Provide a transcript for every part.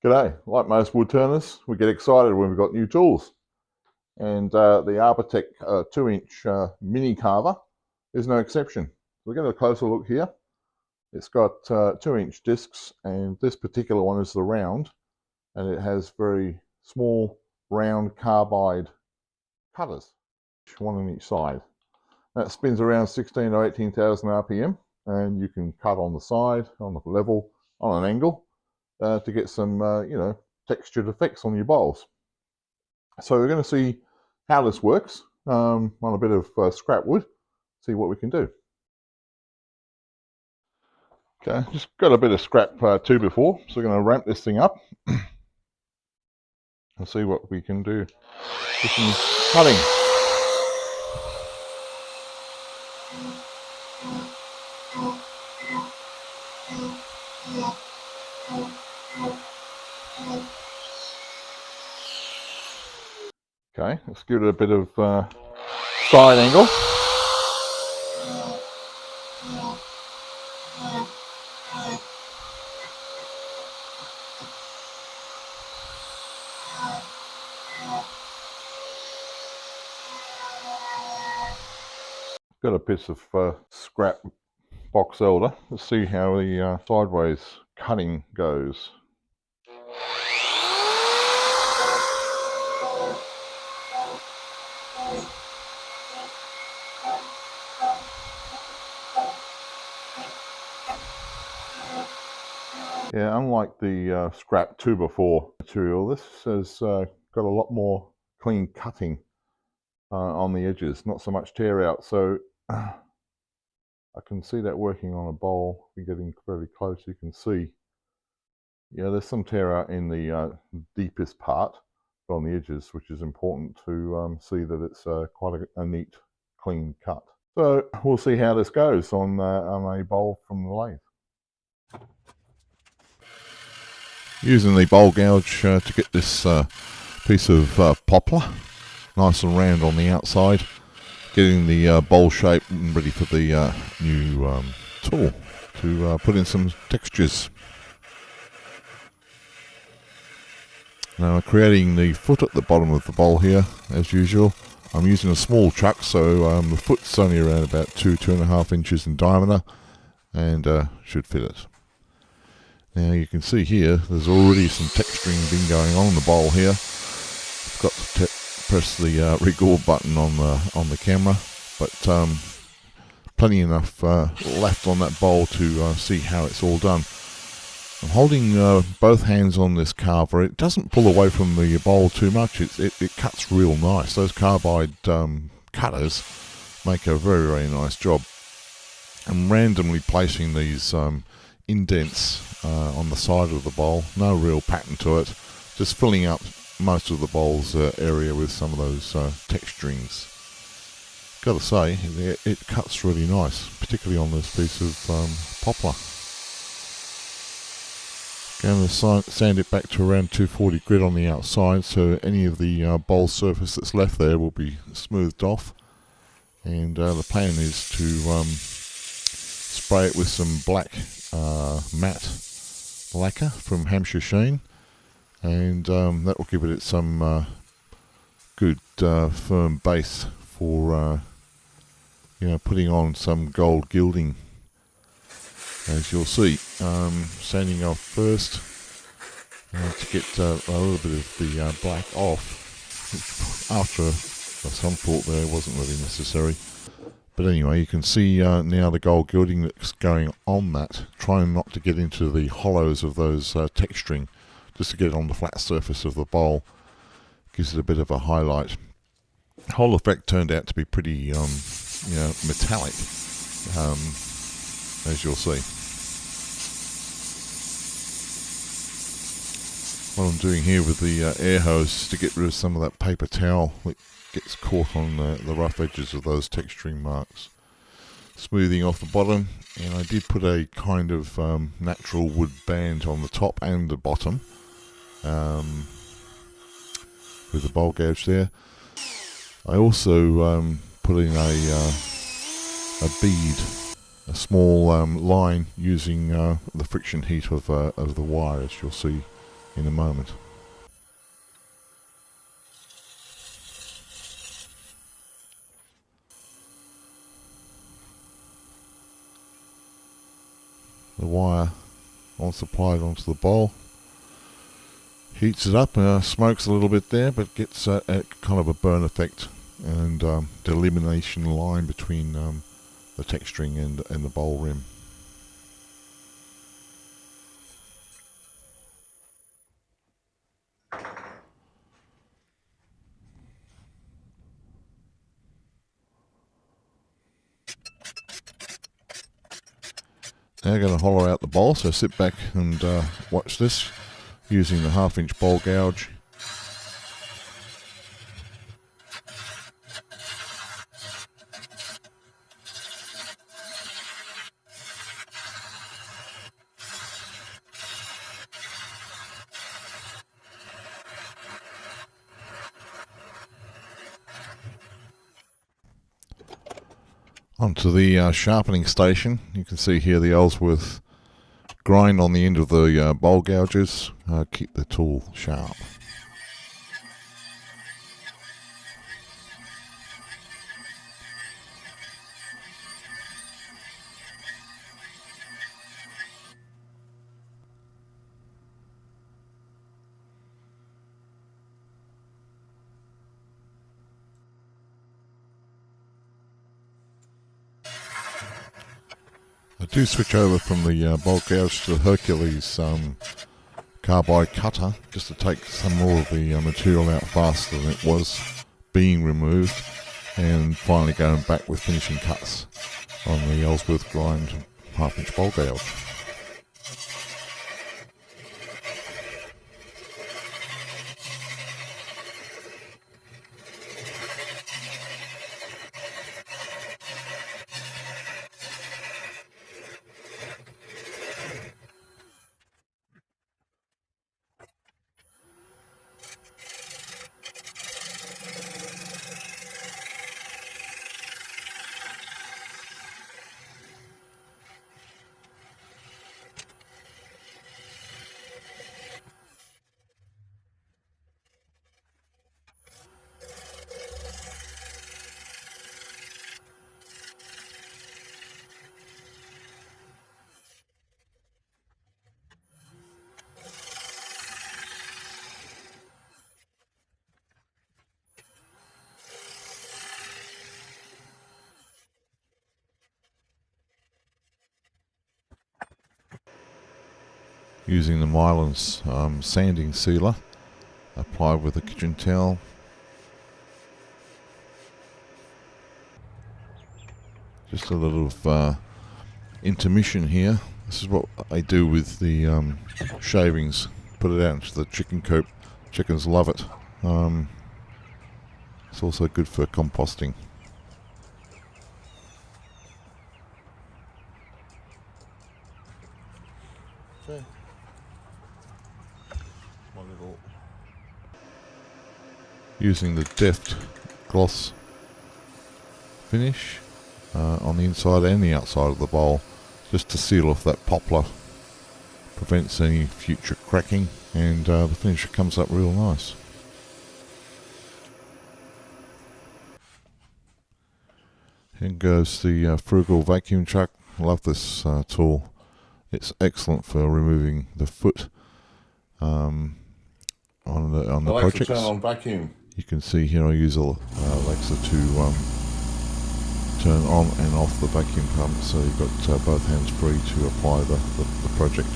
G'day. Like most wood turners, we get excited when we've got new tools. And the Arbortech 2-inch mini carver is no exception. We'll get a closer look here. It's got 2-inch discs, and this particular one is the round, and it has very small round carbide cutters, one on each side. That spins around 16 or 18,000 RPM, and you can cut on the side, on the level, on an angle, to get some, textured effects on your bowls. So we're going to see how this works on a bit of scrap wood, see what we can do. Okay, just got a bit of scrap 2x4, so we're going to ramp this thing up and see what we can do with some cutting. Okay, let's give it a bit of side angle. Got a piece of scrap box elder. Let's see how the sideways cutting goes. Yeah, unlike the scrap 2x4 material, this has got a lot more clean cutting on the edges, not so much tear out. So I can see that working on a bowl. We're getting fairly close. You can see, yeah, there's some tear out in the deepest part, but on the edges, which is important to see that it's quite a neat, clean cut. So we'll see how this goes on a bowl from the lathe. Using the bowl gouge to get this piece of poplar nice and round on the outside, getting the bowl shape ready for the new tool to put in some textures. Now, creating the foot at the bottom of the bowl here, as usual. I'm using a small chuck, so the foot's only around about 2.5 inches in diameter, and should fit it. Now you can see here, there's already some texturing been going on in the bowl here. I've got to press the record button on the camera, but plenty enough left on that bowl to see how it's all done. I'm holding both hands on this carver. It doesn't pull away from the bowl too much. It cuts real nice. Those carbide cutters make a very, very nice job. I'm randomly placing these indents on the side of the bowl. No real pattern to it. Just filling up most of the bowl's area with some of those texturings. Got to say, it cuts really nice, particularly on this piece of poplar. Going to sand it back to around 240 grit on the outside, so any of the bowl surface that's left there will be smoothed off. And the plan is to spray it with some black matte lacquer from Hampshire Sheen, and that will give it some good firm base for putting on some gold gilding. As you'll see, sanding off first to get a little bit of the black off, which after some thought there wasn't really necessary. But anyway, you can see now the gold gilding that's going on that, trying not to get into the hollows of those texturing, just to get it on the flat surface of the bowl. Gives it a bit of a highlight. The whole effect turned out to be pretty metallic, as you'll see. What I'm doing here with the air hose is to get rid of some of that paper towel that gets caught on the rough edges of those texturing marks. Smoothing off the bottom, and I did put a kind of natural wood band on the top and the bottom with the bowl gouge there. I also put in a bead, a small line using the friction heat of the wire, as you'll see in a moment. The wire once applied onto the bowl heats it up, smokes a little bit there, but gets a kind of a burn effect and delimitation line between the texturing and the bowl rim. Now I'm going to hollow out the bowl, so sit back and watch this using the 1/2 inch bowl gouge. Onto the sharpening station. You can see here the Ellsworth grind on the end of the bowl gouges, keep the tool sharp. I do switch over from the bowl gouge to the Hercules carbide cutter just to take some more of the material out faster than it was being removed, and finally going back with finishing cuts on the Ellsworth grind 1/2 inch bowl gouge. Using the Mylan's sanding sealer, applied with a kitchen towel. Just a little intermission here. This is what I do with the shavings. Put it out into the chicken coop. Chickens love it. It's also good for composting. Okay. Using the deft gloss finish on the inside and the outside of the bowl, just to seal off that poplar, prevents any future cracking, and the finish comes up real nice. Here goes the Frugal vacuum truck. I love this tool. It's excellent for removing the foot on the projects. Turn on vacuum. You can see here I use Alexa to turn on and off the vacuum pump, so you've got both hands free to apply the project.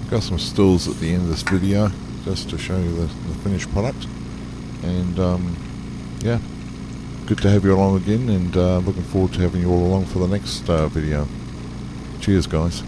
Got some stills at the end of this video just to show you the finished product. And yeah, good to have you along again, and looking forward to having you all along for the next video. Cheers guys.